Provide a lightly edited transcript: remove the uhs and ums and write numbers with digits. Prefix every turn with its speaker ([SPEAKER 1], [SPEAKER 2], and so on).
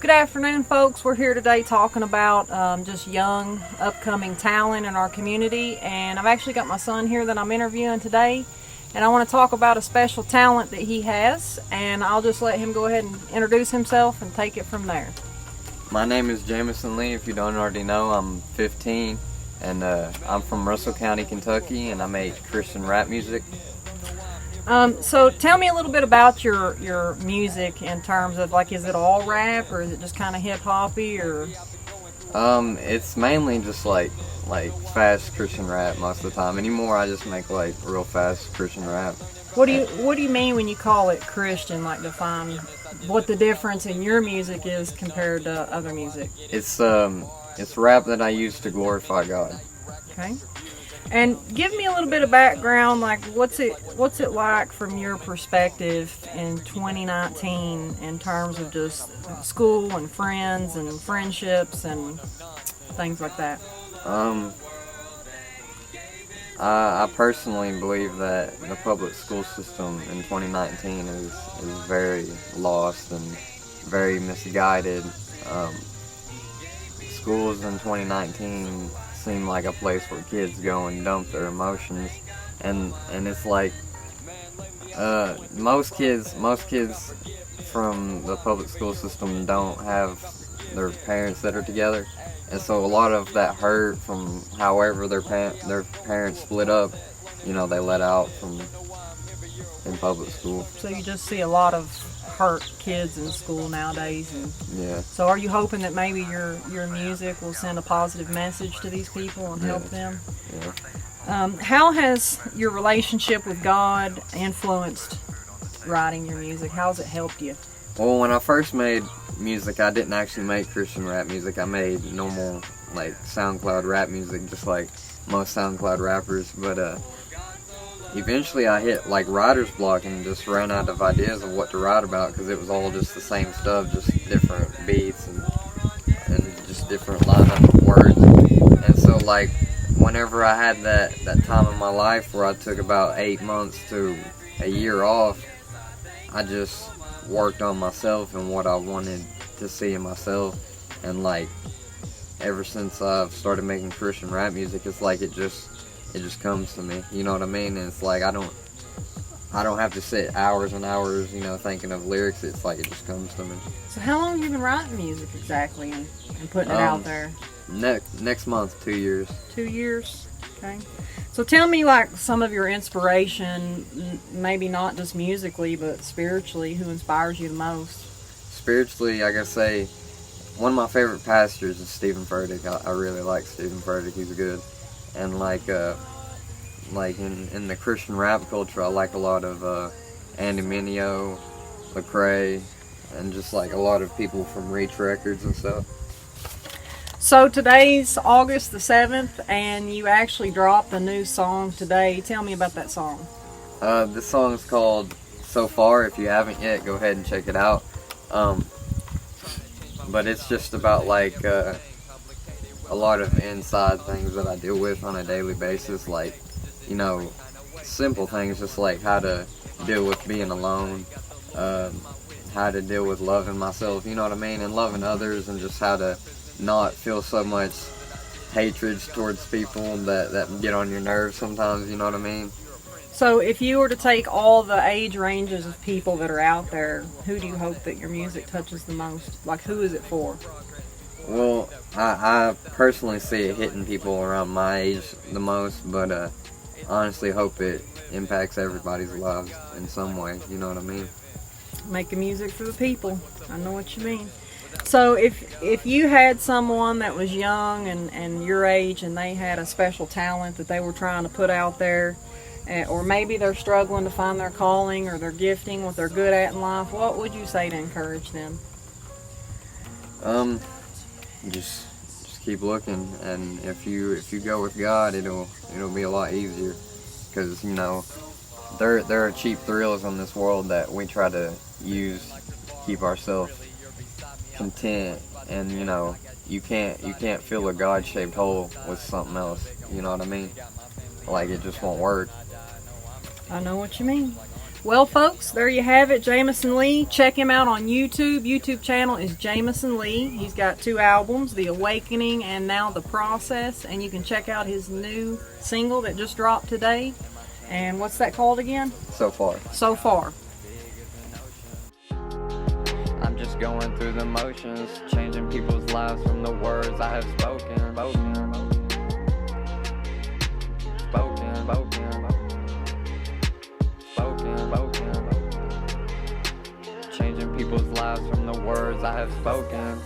[SPEAKER 1] Good afternoon, folks. We're here today talking about just young, upcoming talent in our community. And I've actually got my son here that I'm interviewing today. And I want to talk about a special talent that he has. And I'll just let him go ahead and introduce himself and take it from there.
[SPEAKER 2] My name is Jamison Lee. If you don't already know, I'm 15. And I'm from Russell County, Kentucky. And I make Christian rap music.
[SPEAKER 1] So tell me a little bit about your music in terms of, like, is it all rap or is it just kind of hip hoppy or?
[SPEAKER 2] It's mainly just like fast Christian rap most of the time. Anymore, I just make like real fast Christian rap.
[SPEAKER 1] What do you mean when you call it Christian? Like, define what the difference in your music is compared to other music.
[SPEAKER 2] It's rap that I use to glorify God.
[SPEAKER 1] Okay. And give me a little bit of background, like what's it like from your perspective in 2019 in terms of just school and friends and friendships and things like that?
[SPEAKER 2] I personally believe that the public school system in 2019 is very lost and very misguided. Schools in 2019 seem like a place where kids go and dump their emotions, and it's like most kids from the public school system don't have their parents that are together, and so a lot of that hurt from however their parents split up, they let out from in public school.
[SPEAKER 1] So you just see a lot of hurt kids in school nowadays, and
[SPEAKER 2] Yeah.
[SPEAKER 1] so are you hoping that maybe your music will send a positive message to these people and help them?
[SPEAKER 2] Yeah.
[SPEAKER 1] How has your relationship with God influenced writing your music? How's it helped you?
[SPEAKER 2] Well, when I first made music, I didn't actually make Christian rap music. I made normal, like, SoundCloud rap music, just like most SoundCloud rappers. But eventually I hit, like, writer's block and just ran out of ideas of what to write about, because it was all just the same stuff, just different beats and just different lineup of words. And so, like, whenever I had that time in my life where I took about 8 months to a year off, I just worked on myself and what I wanted to see in myself. And, like, ever since I've started making Christian rap music, it's like it just comes to me, you know what I mean? And it's like I don't have to sit hours and hours, thinking of lyrics. It's like it just comes to me.
[SPEAKER 1] So how long have you been writing music exactly and putting it out there?
[SPEAKER 2] Next month, 2 years.
[SPEAKER 1] 2 years? Okay. So tell me, like, some of your inspiration, maybe not just musically, but spiritually. Who inspires you the most?
[SPEAKER 2] Spiritually, I gotta say, one of my favorite pastors is Stephen Furtick. I really like Stephen Furtick. He's good. And like in the Christian rap culture, I like a lot of Andy Mineo, Lecrae, and just like a lot of people from Reach Records and stuff.
[SPEAKER 1] So today's August the 7th, and you actually dropped a new song today. Tell me about that song.
[SPEAKER 2] This song's called So Far. If you haven't yet, go ahead and check it out. But it's just about like a lot of inside things that I deal with on a daily basis, like, simple things, just like how to deal with being alone, how to deal with loving myself, you know what I mean, and loving others, and just how to not feel so much hatred towards people that get on your nerves sometimes, you know what I mean.
[SPEAKER 1] So if you were to take all the age ranges of people that are out there, who do you hope that your music touches the most? Like, who is it for?
[SPEAKER 2] Well, I personally see it hitting people around my age the most, but honestly hope it impacts everybody's lives in some way, you know what I mean?
[SPEAKER 1] Making music for the people. I know what you mean. So if you had someone that was young and your age, and they had a special talent that they were trying to put out there, or maybe they're struggling to find their calling or their gifting, what they're good at in life, what would you say to encourage them?
[SPEAKER 2] Just keep looking, and if you go with God, it'll be a lot easier, because there are cheap thrills in this world that we try to use to keep ourselves content, and you can't fill a God-shaped hole with something else, you know what I mean? Like, it just won't work.
[SPEAKER 1] I know what you mean. Well, folks, there you have it, Jamison Lee. Check him out on YouTube. YouTube channel is Jamison Lee. He's got 2 albums, The Awakening and Now the Process. And you can check out his new single that just dropped today. And what's that called again?
[SPEAKER 2] So far.
[SPEAKER 1] So Far.
[SPEAKER 2] I'm just going through the motions, changing people's lives from the words I have spoken. Changing people's lives from the words I have spoken.